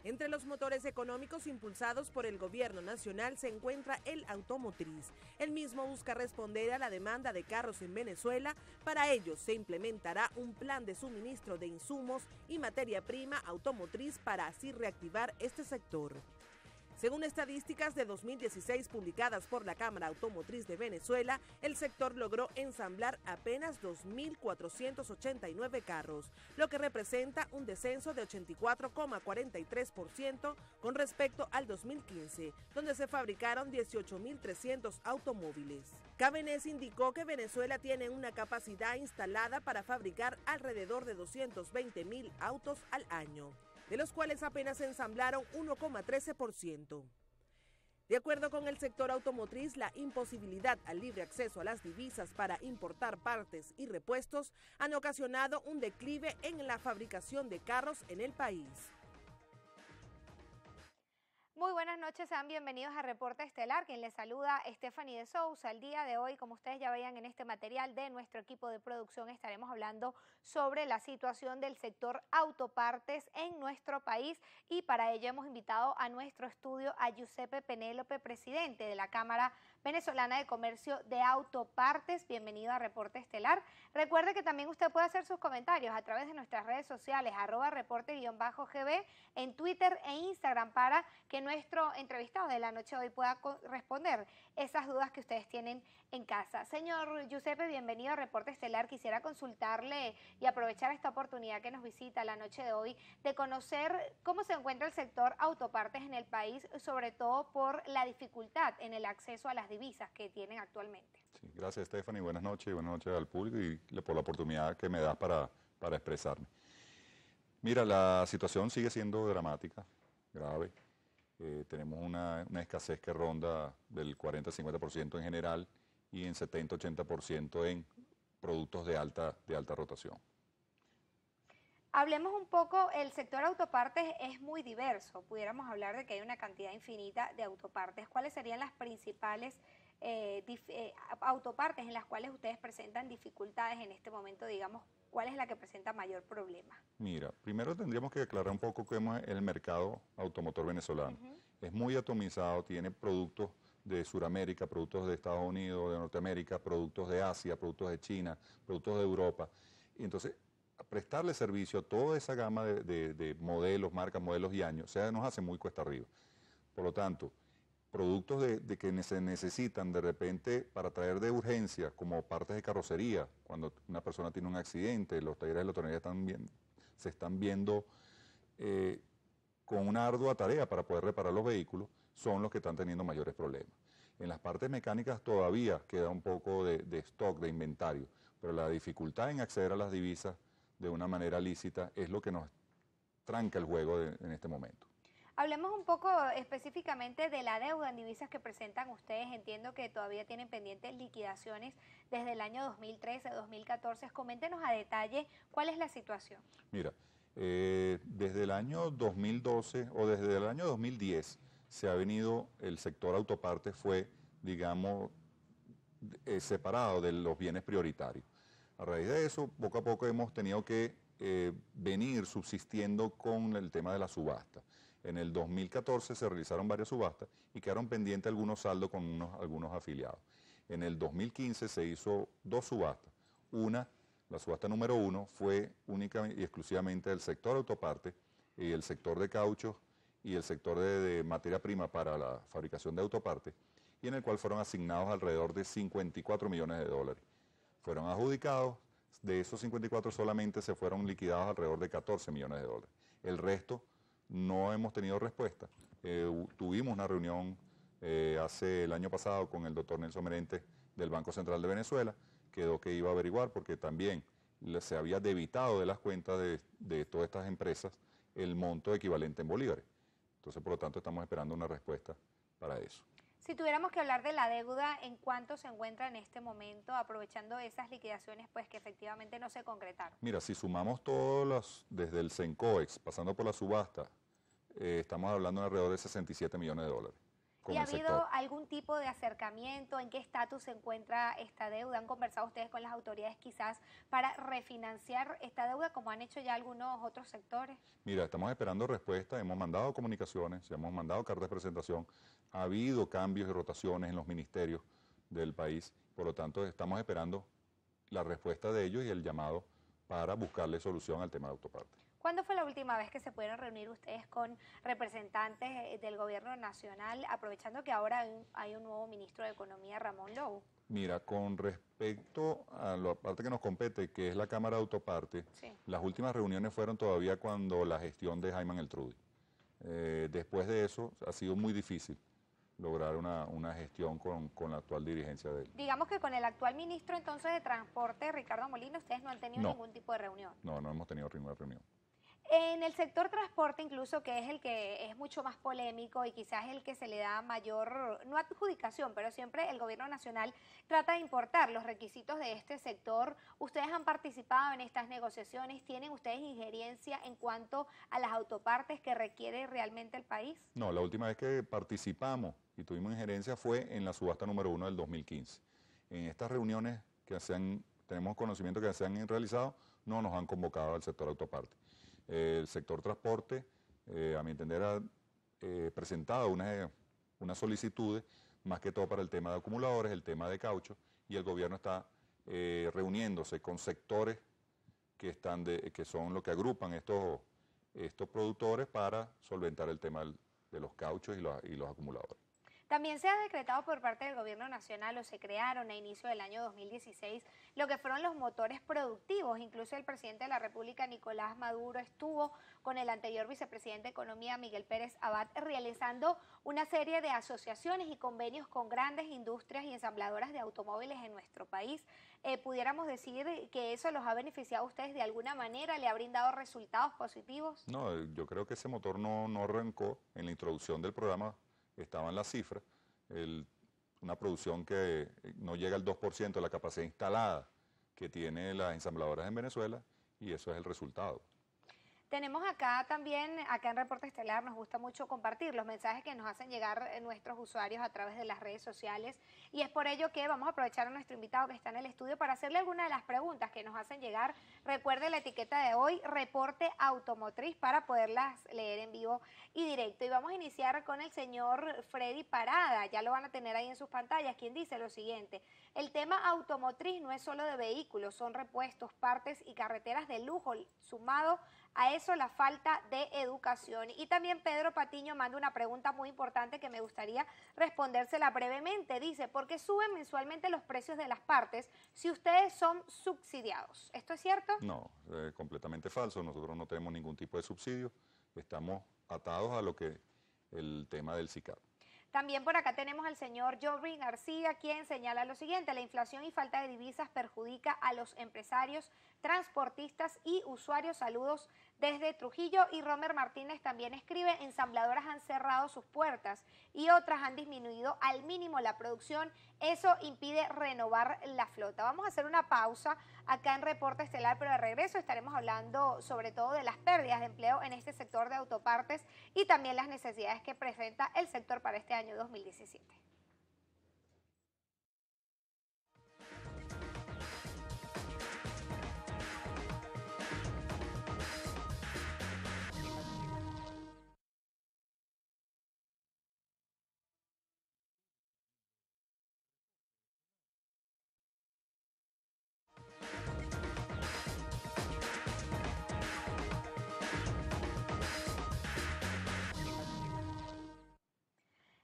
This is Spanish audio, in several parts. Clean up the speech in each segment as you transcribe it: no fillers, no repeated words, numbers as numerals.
Entre los motores económicos impulsados por el gobierno nacional se encuentra el automotriz. El mismo busca responder a la demanda de carros en Venezuela. Para ello se implementará un plan de suministro de insumos y materia prima automotriz para así reactivar este sector. Según estadísticas de 2016 publicadas por la Cámara Automotriz de Venezuela, el sector logró ensamblar apenas 2.489 carros, lo que representa un descenso de 84,43% con respecto al 2015, donde se fabricaron 18.300 automóviles. Cabenés indicó que Venezuela tiene una capacidad instalada para fabricar alrededor de 220.000 autos al año, de los cuales apenas ensamblaron 1,13%. De acuerdo con el sector automotriz, la imposibilidad al libre acceso a las divisas para importar partes y repuestos han ocasionado un declive en la fabricación de carros en el país. Muy buenas noches, sean bienvenidos a Reporte Estelar. Quien les saluda, Stephanie de Sousa. El día de hoy, como ustedes ya veían en este material de nuestro equipo de producción, estaremos hablando sobre la situación del sector autopartes en nuestro país, y para ello hemos invitado a nuestro estudio a Giuseppe Penélope, presidente de la Cámara Venezolana de Comercio de Autopartes. Bienvenido a Reporte Estelar. Recuerde que también usted puede hacer sus comentarios a través de nuestras redes sociales, @reporte_gb, en Twitter e Instagram, para que nuestro entrevistado de la noche de hoy pueda responder esas dudas que ustedes tienen en casa. Señor Giuseppe, bienvenido a Reporte Estelar. Quisiera consultarle y aprovechar esta oportunidad que nos visita la noche de hoy de conocer cómo se encuentra el sector autopartes en el país, sobre todo por la dificultad en el acceso a las divisas que tienen actualmente. Sí, gracias, Stephanie. Buenas noches al público y por la oportunidad que me das para expresarme. Mira, la situación sigue siendo dramática, grave. Tenemos una escasez que ronda del 40-50% en general y en 70-80% en productos de alta rotación. Hablemos un poco, el sector autopartes es muy diverso. Pudiéramos hablar de que hay una cantidad infinita de autopartes. ¿Cuáles serían las principales autopartes en las cuales ustedes presentan dificultades en este momento? Digamos, ¿cuál es la que presenta mayor problema? Mira, primero tendríamos que aclarar un poco cómo es el mercado automotor venezolano. Es muy atomizado, tiene productos de Sudamérica, productos de Estados Unidos, de Norteamérica, productos de Asia, productos de China, productos de Europa. Y entonces, prestarle servicio a toda esa gama de modelos, marcas, modelos y años, nos hace muy cuesta arriba. Por lo tanto, productos de que se necesitan de repente para traer de urgencia, como partes de carrocería, cuando una persona tiene un accidente, los talleres de electrónica se están viendo con una ardua tarea para poder reparar los vehículos, son los que están teniendo mayores problemas. En las partes mecánicas todavía queda un poco de stock, de inventario, pero la dificultad en acceder a las divisas de una manera lícita es lo que nos tranca el juego en este momento. Hablemos un poco específicamente de la deuda en divisas que presentan ustedes. Entiendo que todavía tienen pendientes liquidaciones desde el año 2013, 2014. Coméntenos a detalle cuál es la situación. Mira, desde el año 2012 o desde el año 2010 se ha venido, el sector autopartes fue, digamos, separado de los bienes prioritarios. A raíz de eso, poco a poco hemos tenido que venir subsistiendo con el tema de la subasta. En el 2014 se realizaron varias subastas y quedaron pendientes algunos saldos con algunos afiliados. En el 2015 se hizo 2 subastas. La subasta número 1 fue única y exclusivamente del sector autoparte y el sector de cauchos y el sector de materia prima para la fabricación de autopartes, y en el cual fueron asignados alrededor de 54 millones de dólares. Fueron adjudicados, de esos 54 solamente se fueron liquidados alrededor de 14 millones de dólares. El resto no hemos tenido respuesta. Tuvimos una reunión hace el año pasado con el doctor Nelson Merente del Banco Central de Venezuela, quedó que iba a averiguar porque también se había debitado de las cuentas de todas estas empresas el monto equivalente en bolívares. Entonces, por lo tanto, estamos esperando una respuesta para eso. Si tuviéramos que hablar de la deuda, ¿en cuánto se encuentra en este momento, aprovechando esas liquidaciones pues que efectivamente no se concretaron? Mira, si sumamos todos desde el CENCOEX, pasando por la subasta, estamos hablando de alrededor de 67 millones de dólares. con ¿Y ha el habido sector. algún tipo de acercamiento? ¿En qué estatus se encuentra esta deuda? ¿Han conversado ustedes con las autoridades quizás para refinanciar esta deuda como han hecho ya algunos otros sectores? Mira, estamos esperando respuesta, hemos mandado comunicaciones, hemos mandado cartas de presentación, ha habido cambios y rotaciones en los ministerios del país, por lo tanto estamos esperando la respuesta de ellos y el llamado para buscarle solución al tema de autoparte. ¿Cuándo fue la última vez que se pudieron reunir ustedes con representantes del gobierno nacional, aprovechando que ahora hay un nuevo ministro de Economía, Ramón Lobo? Mira, con respecto a la parte que nos compete, que es la Cámara de Autoparte, Sí. las últimas reuniones fueron todavía cuando la gestión de Jaime Eltrudy. Después de eso ha sido muy difícil lograr una gestión con la actual dirigencia de él. Digamos que con el actual ministro entonces de Transporte, Ricardo Molina, ustedes no han tenido No. ningún tipo de reunión. No, no hemos tenido ninguna reunión. En el sector transporte incluso, que es el que es mucho más polémico y quizás el que se le da mayor, no adjudicación, pero siempre el gobierno nacional trata de importar los requisitos de este sector. ¿Ustedes han participado en estas negociaciones? ¿Tienen ustedes injerencia en cuanto a las autopartes que requiere realmente el país? No, la última vez que participamos y tuvimos injerencia fue en la subasta número 1 del 2015. En estas reuniones tenemos conocimiento que se han realizado, no nos han convocado al sector autoparte. El sector transporte, a mi entender, ha presentado unas solicitudes, más que todo para el tema de acumuladores, el tema de caucho, y el gobierno está reuniéndose con sectores que son los que agrupan estos productores para solventar el tema de los cauchos y los acumuladores. También se ha decretado por parte del gobierno nacional o se crearon a inicio del año 2016 lo que fueron los motores productivos. Incluso el presidente de la República, Nicolás Maduro, estuvo con el anterior vicepresidente de Economía, Miguel Pérez Abad, realizando una serie de asociaciones y convenios con grandes industrias y ensambladoras de automóviles en nuestro país. ¿Pudiéramos decir que eso los ha beneficiado a ustedes de alguna manera? ¿Le ha brindado resultados positivos? No, yo creo que ese motor no arrancó en la introducción del programa. Estaban las cifras, una producción que no llega al 2% de la capacidad instalada que tiene las ensambladoras en Venezuela, y eso es el resultado. Tenemos acá también, acá en Reporte Estelar, nos gusta mucho compartir los mensajes que nos hacen llegar nuestros usuarios a través de las redes sociales, y es por ello que vamos a aprovechar a nuestro invitado que está en el estudio para hacerle alguna de las preguntas que nos hacen llegar. Recuerde la etiqueta de hoy, Reporte Automotriz, para poderlas leer en vivo y directo. Y vamos a iniciar con el señor Freddy Parada, ya lo van a tener ahí en sus pantallas, quien dice lo siguiente: el tema automotriz no es solo de vehículos, son repuestos, partes y carreteras de lujo, sumado a eso la falta de educación. Y también Pedro Patiño manda una pregunta muy importante que me gustaría respondérsela brevemente. Dice, ¿por qué suben mensualmente los precios de las partes si ustedes son subsidiados? ¿Esto es cierto? No, completamente falso. Nosotros no tenemos ningún tipo de subsidio. Estamos atados a lo que el tema del SICAP. También por acá tenemos al señor Jorvin García, quien señala lo siguiente: la inflación y falta de divisas perjudica a los empresarios, transportistas y usuarios. Saludos desde Trujillo. Y Romer Martínez también escribe, ensambladoras han cerrado sus puertas y otras han disminuido al mínimo la producción. Eso impide renovar la flota. Vamos a hacer una pausa acá en Reporte Estelar, pero de regreso estaremos hablando sobre todo de las pérdidas de empleo en este sector de autopartes y también las necesidades que presenta el sector para este año 2017.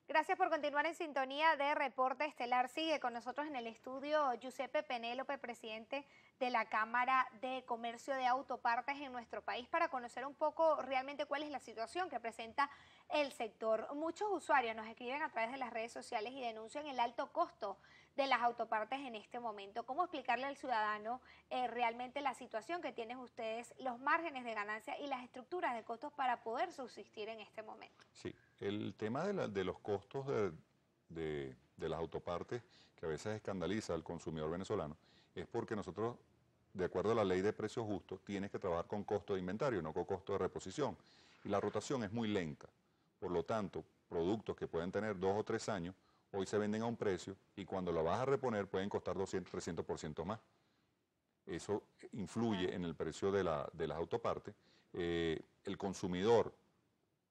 Gracias por continuar en sintonía de Reporte Estelar. Sigue con nosotros en el estudio Giuseppe Penélope, presidente de la Cámara de Comercio de Autopartes en nuestro país, para conocer un poco realmente cuál es la situación que presenta el sector. Muchos usuarios nos escriben a través de las redes sociales y denuncian el alto costo de las autopartes en este momento. ¿Cómo explicarle al ciudadano realmente la situación que tienen ustedes, los márgenes de ganancia y las estructuras de costos para poder subsistir en este momento? Sí, el tema de los costos de las autopartes, que a veces escandaliza al consumidor venezolano, es porque nosotros, de acuerdo a la ley de precios justos, tienes que trabajar con costo de inventario, no con costo de reposición. Y la rotación es muy lenta. Por lo tanto, productos que pueden tener 2 o 3 años, hoy se venden a un precio y cuando lo vas a reponer pueden costar 200, 300% más. Eso influye en el precio de las autopartes. El consumidor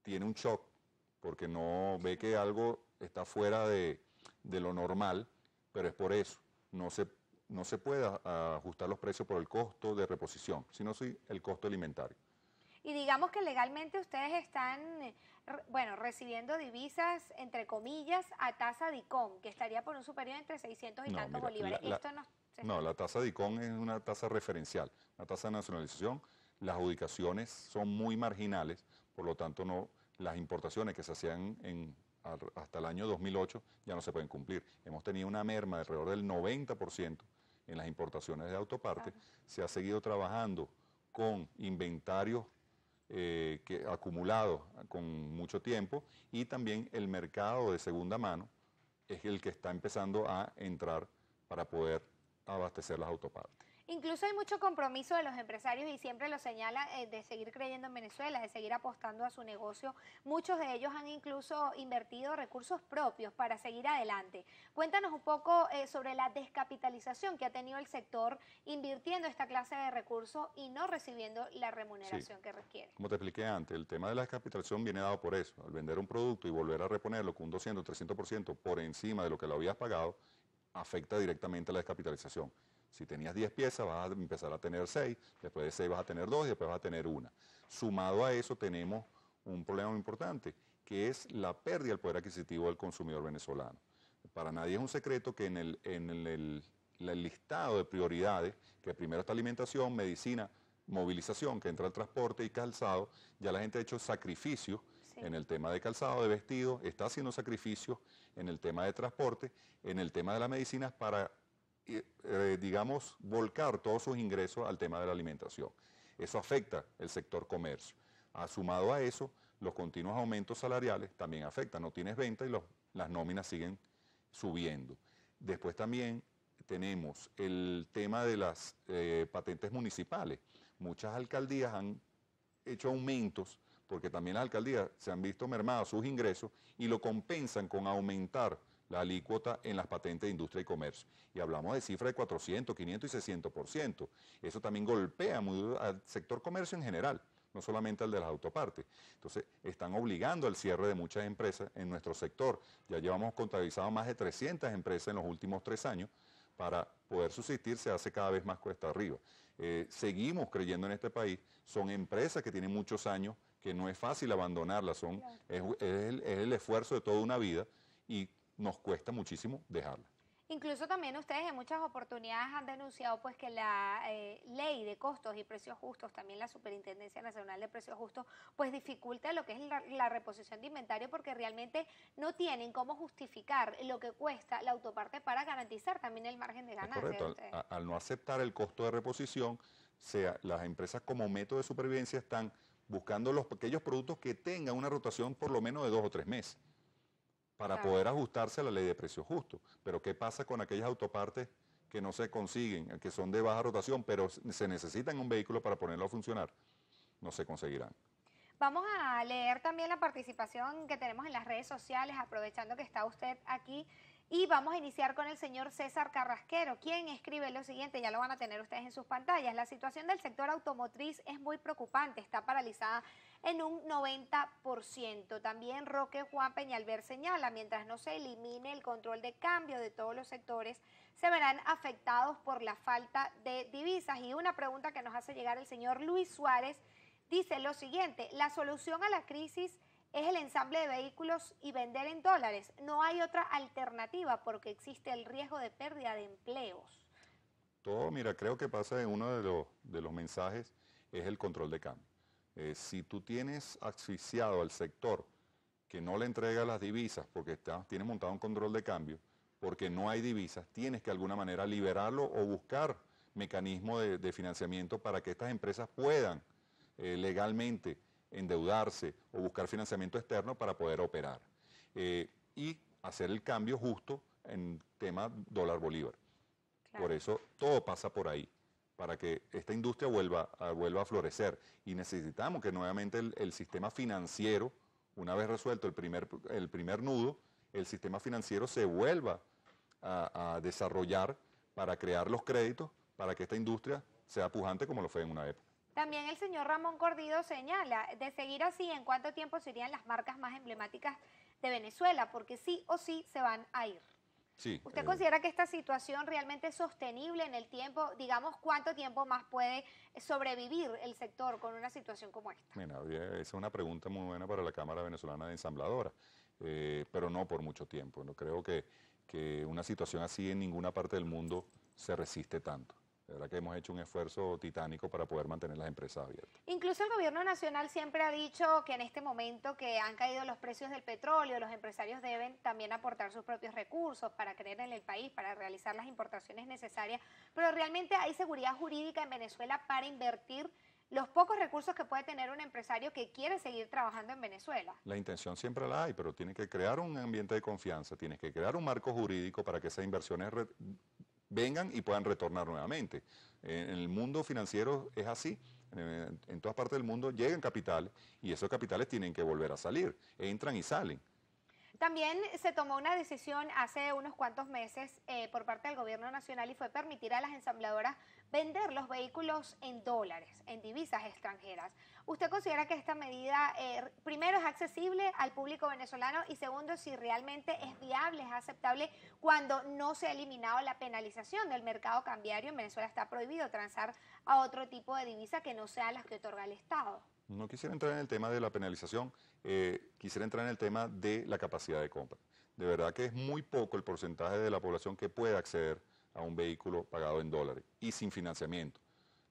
tiene un shock porque no ve que algo está fuera de lo normal, pero es por eso. No se puede ajustar los precios por el costo de reposición, sino sí el costo alimentario. Y digamos que legalmente ustedes están, bueno, recibiendo divisas, entre comillas, a tasa de ICOM, que estaría por un superior entre 600 y No, tantos mira, bolívares. Esto no... No, la tasa de ICOM es una tasa referencial, una tasa de nacionalización. Las adjudicaciones son muy marginales, por lo tanto las importaciones que se hacían hasta el año 2008 ya no se pueden cumplir. Hemos tenido una merma de alrededor del 90% en las importaciones de autopartes. Claro. Se ha seguido trabajando con inventarios acumulados con mucho tiempo y también el mercado de segunda mano es el que está empezando a entrar para poder abastecer las autopartes. Incluso hay mucho compromiso de los empresarios y siempre lo señala de seguir creyendo en Venezuela, de seguir apostando a su negocio. Muchos de ellos han incluso invertido recursos propios para seguir adelante. Cuéntanos un poco sobre la descapitalización que ha tenido el sector invirtiendo esta clase de recursos y no recibiendo la remuneración que requiere. Como te expliqué antes, el tema de la descapitalización viene dado por eso. Al vender un producto y volver a reponerlo con un 200, 300% por encima de lo que lo habías pagado, afecta directamente a la descapitalización. Si tenías 10 piezas, vas a empezar a tener 6, después de 6 vas a tener 2 y después vas a tener 1. Sumado a eso tenemos un problema muy importante, que es la pérdida del poder adquisitivo del consumidor venezolano. Para nadie es un secreto que en el listado de prioridades, que primero está alimentación, medicina, movilización, que entra el transporte y calzado, ya la gente ha hecho sacrificios en el tema de calzado, de vestido, está haciendo sacrificios en el tema de transporte, en el tema de las medicinas para digamos, volcar todos sus ingresos al tema de la alimentación. Eso afecta el sector comercio. Sumado a eso, los continuos aumentos salariales también afectan. No tienes venta y las nóminas siguen subiendo. Después también tenemos el tema de las patentes municipales. Muchas alcaldías han hecho aumentos porque también las alcaldías se han visto mermados sus ingresos y lo compensan con aumentar la alícuota en las patentes de industria y comercio. Y hablamos de cifras de 400, 500 y 600%. Eso también golpea muy al sector comercio en general, no solamente al de las autopartes. Entonces, están obligando al cierre de muchas empresas en nuestro sector. Ya llevamos contabilizado más de 300 empresas en los últimos 3 años. Para poder subsistir se hace cada vez más cuesta arriba. Seguimos creyendo en este país. Son empresas que tienen muchos años, que no es fácil abandonarlas. Es el esfuerzo de toda una vida y nos cuesta muchísimo dejarla. Incluso también ustedes en muchas oportunidades han denunciado pues que la ley de costos y precios justos, también la Superintendencia Nacional de Precios Justos, pues dificulta lo que es la reposición de inventario porque realmente no tienen cómo justificar lo que cuesta la autoparte para garantizar también el margen de ganancia. Correcto, al no aceptar el costo de reposición, las empresas como método de supervivencia están buscando aquellos productos que tengan una rotación por lo menos de 2 o 3 meses. Para poder ajustarse a la ley de precios justos. Pero ¿qué pasa con aquellas autopartes que no se consiguen, que son de baja rotación, pero se necesitan un vehículo para ponerlo a funcionar? No se conseguirán. Vamos a leer también la participación que tenemos en las redes sociales, aprovechando que está usted aquí. Y vamos a iniciar con el señor César Carrasquero, quien escribe lo siguiente, ya lo van a tener ustedes en sus pantallas. La situación del sector automotriz es muy preocupante, está paralizada en un 90%. También Roque Juan Peñalver señala, mientras no se elimine el control de cambio de todos los sectores, se verán afectados por la falta de divisas. Y una pregunta que nos hace llegar el señor Luis Suárez, dice lo siguiente, la solución a la crisis es el ensamble de vehículos y vender en dólares. No hay otra alternativa porque existe el riesgo de pérdida de empleos. Mira, creo que pasa en uno de los mensajes es el control de cambio. Si tú tienes asfixiado al sector que no le entrega las divisas porque tienes montado un control de cambio, porque no hay divisas, tienes que de alguna manera liberarlo o buscar mecanismos de financiamiento para que estas empresas puedan legalmente endeudarse o buscar financiamiento externo para poder operar y hacer el cambio justo en tema dólar-bolívar. Claro. Por eso todo pasa por ahí, para que esta industria vuelva a florecer y necesitamos que nuevamente el sistema financiero una vez resuelto el primer nudo, el sistema financiero se vuelva a desarrollar para crear los créditos para que esta industria sea pujante como lo fue en una época. También el señor Ramón Cordido señala, de seguir así, ¿en cuánto tiempo serían las marcas más emblemáticas de Venezuela? Porque sí o sí se van a ir. Sí, ¿Usted considera que esta situación realmente es sostenible en el tiempo? Digamos, ¿cuánto tiempo más puede sobrevivir el sector con una situación como esta? Mira, esa es una pregunta muy buena para la Cámara Venezolana de Ensambladoras, pero no por mucho tiempo. No creo que una situación así en ninguna parte del mundo se resiste tanto. De verdad que hemos hecho un esfuerzo titánico para poder mantener las empresas abiertas. Incluso el gobierno nacional siempre ha dicho que en este momento que han caído los precios del petróleo, los empresarios deben también aportar sus propios recursos para creer en el país, para realizar las importaciones necesarias, pero realmente hay seguridad jurídica en Venezuela para invertir los pocos recursos que puede tener un empresario que quiere seguir trabajando en Venezuela. La intención siempre la hay, pero tiene que crear un ambiente de confianza, tienes que crear un marco jurídico para que esas inversiones vengan y puedan retornar nuevamente. En el mundo financiero es así. En todas partes del mundo llegan capitales y esos capitales tienen que volver a salir. Entran y salen. También se tomó una decisión hace unos cuantos meses por parte del gobierno nacional y fue permitir a las ensambladoras vender los vehículos en dólares, en divisas extranjeras. ¿Usted considera que esta medida, primero, es accesible al público venezolano y segundo, si realmente es viable, es aceptable cuando no se ha eliminado la penalización del mercado cambiario? En Venezuela está prohibido transar a otro tipo de divisa que no sean las que otorga el Estado. No quisiera entrar en el tema de la penalización, quisiera entrar en el tema de la capacidad de compra. De verdad que es muy poco el porcentaje de la población que puede acceder a un vehículo pagado en dólares y sin financiamiento.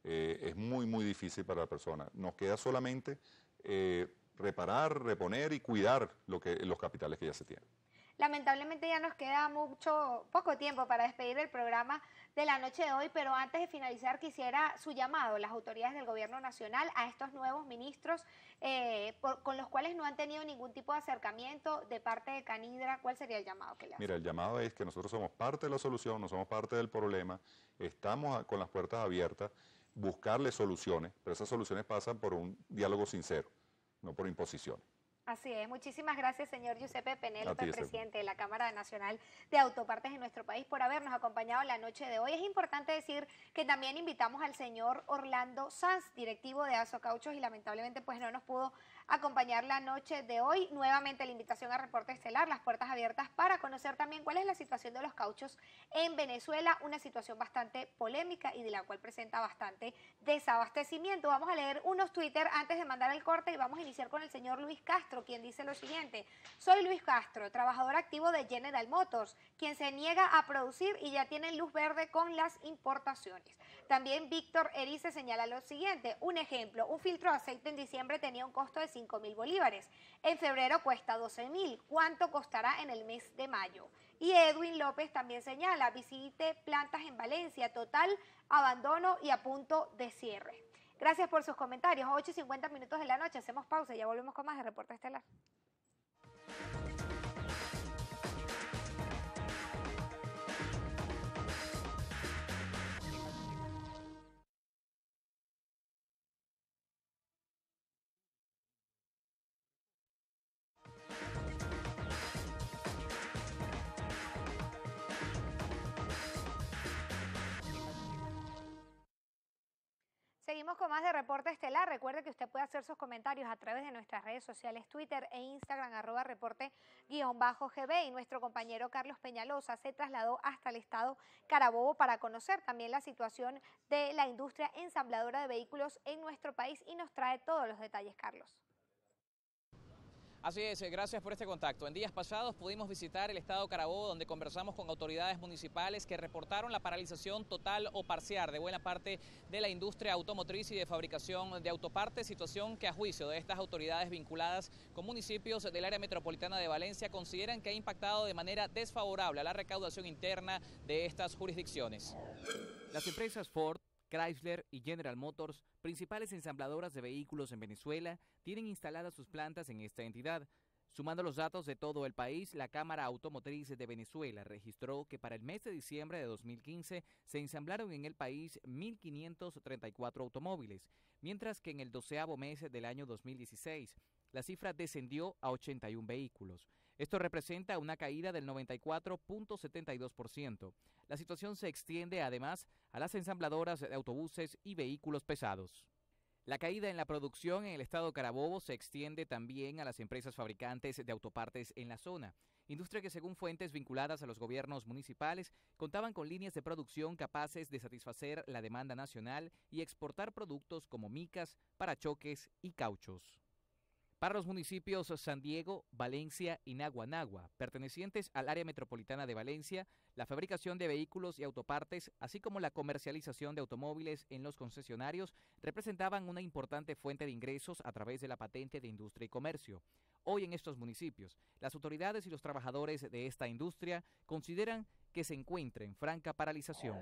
Es muy difícil para la persona. Nos queda solamente reparar, reponer y cuidar los capitales que ya se tienen. Lamentablemente ya nos queda poco tiempo para despedir el programa de la noche de hoy, pero antes de finalizar quisiera su llamado, las autoridades del gobierno nacional, a estos nuevos ministros con los cuales no han tenido ningún tipo de acercamiento de parte de Canidra. ¿Cuál sería el llamado que le hacen? Mira, el llamado es que nosotros somos parte de la solución, no somos parte del problema, estamos con las puertas abiertas, buscarle soluciones, pero esas soluciones pasan por un diálogo sincero, no por imposiciones. Así es. Muchísimas gracias, señor Giuseppe Penélope, Giuseppe, presidente de la Cámara Nacional de Autopartes en nuestro país, por habernos acompañado la noche de hoy. Es importante decir que también invitamos al señor Orlando Sanz, directivo de Aso Cauchos, y lamentablemente pues no nos pudo acompañar la noche de hoy. Nuevamente la invitación a Reporte Estelar, las puertas abiertas para conocer también cuál es la situación de los cauchos en Venezuela, una situación bastante polémica y de la cual presenta bastante desabastecimiento. Vamos a leer unos Twitter antes de mandar el corte y vamos a iniciar con el señor Luis Castro, quien dice lo siguiente: soy Luis Castro, trabajador activo de General Motors, quien se niega a producir y ya tiene luz verde con las importaciones. También Víctor Erice señala lo siguiente: un ejemplo, un filtro de aceite en diciembre tenía un costo de 5.000 bolívares, en febrero cuesta 12.000, ¿cuánto costará en el mes de mayo? Y Edwin López también señala: visite plantas en Valencia, total abandono y a punto de cierre. Gracias por sus comentarios. 8:50 de la noche, hacemos pausa y ya volvemos con más de Reporte Estelar. Seguimos con más de Reporte Estelar. Recuerde que usted puede hacer sus comentarios a través de nuestras redes sociales, Twitter e Instagram, @reporte_GB. Y nuestro compañero Carlos Peñalosa se trasladó hasta el estado Carabobo para conocer también la situación de la industria ensambladora de vehículos en nuestro país y nos trae todos los detalles, Carlos. Así es, gracias por este contacto. En días pasados pudimos visitar el estado Carabobo, donde conversamos con autoridades municipales que reportaron la paralización total o parcial de buena parte de la industria automotriz y de fabricación de autopartes, situación que a juicio de estas autoridades vinculadas con municipios del área metropolitana de Valencia consideran que ha impactado de manera desfavorable a la recaudación interna de estas jurisdicciones. Las empresas Ford, Chrysler y General Motors, principales ensambladoras de vehículos en Venezuela, tienen instaladas sus plantas en esta entidad. Sumando los datos de todo el país, la Cámara Automotriz de Venezuela registró que para el mes de diciembre de 2015 se ensamblaron en el país 1.534 automóviles, mientras que en el 12º mes del año 2016 la cifra descendió a 81 vehículos. Esto representa una caída del 94.72%. La situación se extiende además a las ensambladoras de autobuses y vehículos pesados. La caída en la producción en el estado Carabobo se extiende también a las empresas fabricantes de autopartes en la zona, industria que según fuentes vinculadas a los gobiernos municipales contaban con líneas de producción capaces de satisfacer la demanda nacional y exportar productos como micas, parachoques y cauchos. Para los municipios San Diego, Valencia y Naguanagua, pertenecientes al área metropolitana de Valencia, la fabricación de vehículos y autopartes, así como la comercialización de automóviles en los concesionarios, representaban una importante fuente de ingresos a través de la patente de industria y comercio. Hoy en estos municipios, las autoridades y los trabajadores de esta industria consideran que se encuentra en franca paralización.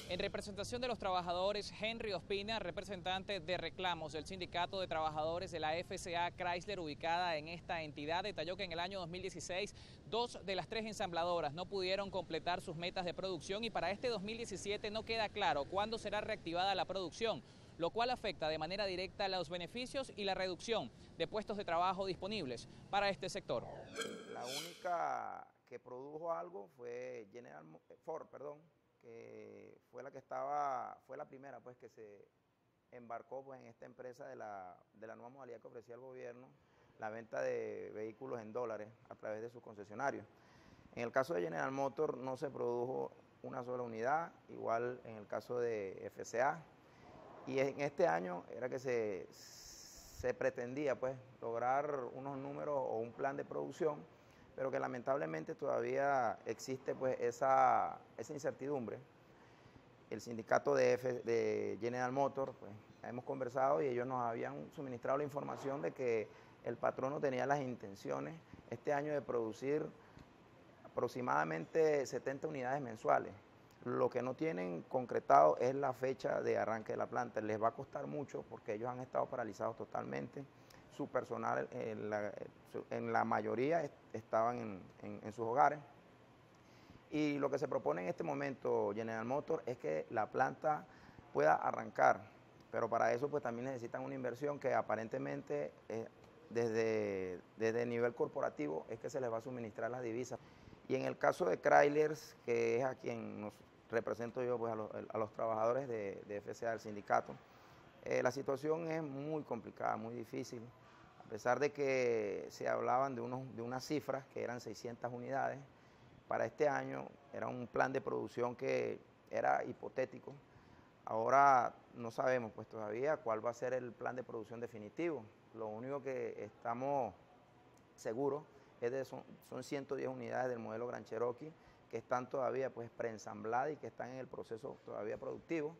En representación de los trabajadores, Henry Ospina, representante de reclamos del Sindicato de Trabajadores de la FCA Chrysler ubicada en esta entidad, detalló que en el año 2016 2 de las 3 ensambladoras no pudieron completar sus metas de producción y para este 2017 no queda claro cuándo será reactivada la producción, lo cual afecta de manera directa los beneficios y la reducción de puestos de trabajo disponibles para este sector. La única que produjo algo fue Ford, que fue la primera pues que se embarcó pues en esta empresa de la nueva modalidad que ofrecía el gobierno, la venta de vehículos en dólares a través de sus concesionarios. En el caso de General Motors no se produjo una sola unidad, igual en el caso de FCA, y en este año era que se pretendía pues lograr unos números o un plan de producción, pero que lamentablemente todavía existe pues esa incertidumbre. El sindicato de General Motors, pues hemos conversado y ellos nos habían suministrado la información de que el patrono tenía las intenciones este año de producir aproximadamente 70 unidades mensuales. Lo que no tienen concretado es la fecha de arranque de la planta. Les va a costar mucho porque ellos han estado paralizados totalmente. Su personal, en la mayoría, estaban en sus hogares. Y lo que se propone en este momento General Motors es que la planta pueda arrancar, pero para eso pues también necesitan una inversión que aparentemente desde el nivel corporativo es que se les va a suministrar las divisas. Y en el caso de Chrysler, que es a quien nos represento yo pues a los trabajadores de FCA, del sindicato, la situación es muy complicada, muy difícil. A pesar de que se hablaban de unas cifras que eran 600 unidades, para este año era un plan de producción que era hipotético. Ahora no sabemos pues todavía cuál va a ser el plan de producción definitivo. Lo único que estamos seguros es de son 110 unidades del modelo Grand Cherokee que están todavía pues preensambladas y que están en el proceso todavía productivo.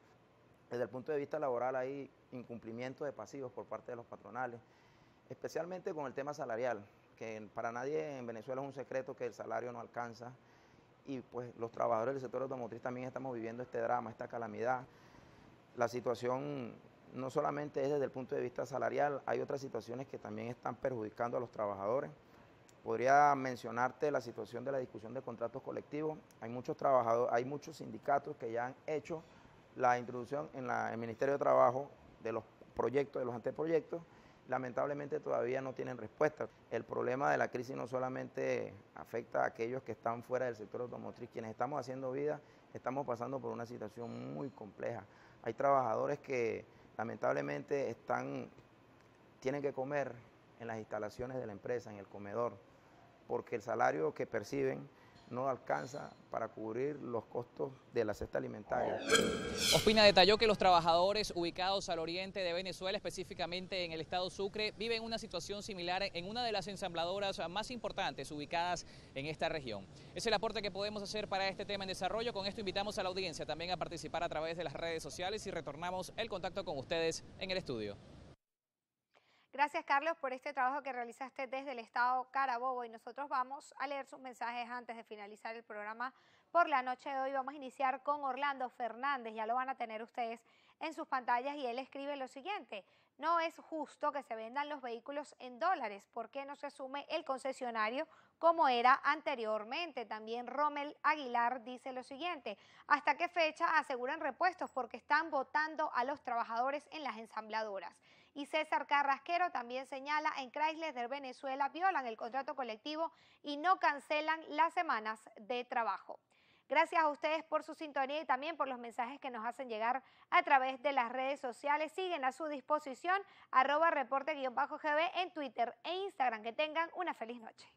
Desde el punto de vista laboral hay incumplimientos de pasivos por parte de los patronales, especialmente con el tema salarial, que para nadie en Venezuela es un secreto que el salario no alcanza y pues los trabajadores del sector automotriz también estamos viviendo este drama, esta calamidad. La situación no solamente es desde el punto de vista salarial, hay otras situaciones que también están perjudicando a los trabajadores. Podría mencionarte la situación de la discusión de contratos colectivos. Hay muchos trabajadores, hay muchos sindicatos que ya han hecho la introducción en el Ministerio de Trabajo de los proyectos, de los anteproyectos. Lamentablemente todavía no tienen respuesta. El problema de la crisis no solamente afecta a aquellos que están fuera del sector automotriz, quienes estamos haciendo vida, estamos pasando por una situación muy compleja. Hay trabajadores que lamentablemente tienen que comer en las instalaciones de la empresa, en el comedor, porque el salario que perciben no alcanza para cubrir los costos de la cesta alimentaria. Ospina detalló que los trabajadores ubicados al oriente de Venezuela, específicamente en el estado Sucre, viven una situación similar en una de las ensambladoras más importantes ubicadas en esta región. Es el aporte que podemos hacer para este tema en desarrollo. Con esto invitamos a la audiencia también a participar a través de las redes sociales y retornamos el contacto con ustedes en el estudio. Gracias, Carlos, por este trabajo que realizaste desde el estado Carabobo y nosotros vamos a leer sus mensajes antes de finalizar el programa por la noche de hoy. Vamos a iniciar con Orlando Fernández, ya lo van a tener ustedes en sus pantallas y él escribe lo siguiente: no es justo que se vendan los vehículos en dólares, ¿por qué no se asume el concesionario como era anteriormente? También Rommel Aguilar dice lo siguiente: ¿hasta qué fecha aseguran repuestos? Porque están votando a los trabajadores en las ensambladoras. Y César Carrasquero también señala, en Chrysler de Venezuela violan el contrato colectivo y no cancelan las semanas de trabajo. Gracias a ustedes por su sintonía y también por los mensajes que nos hacen llegar a través de las redes sociales. Siguen a su disposición @reporte_gb en Twitter e Instagram. Que tengan una feliz noche.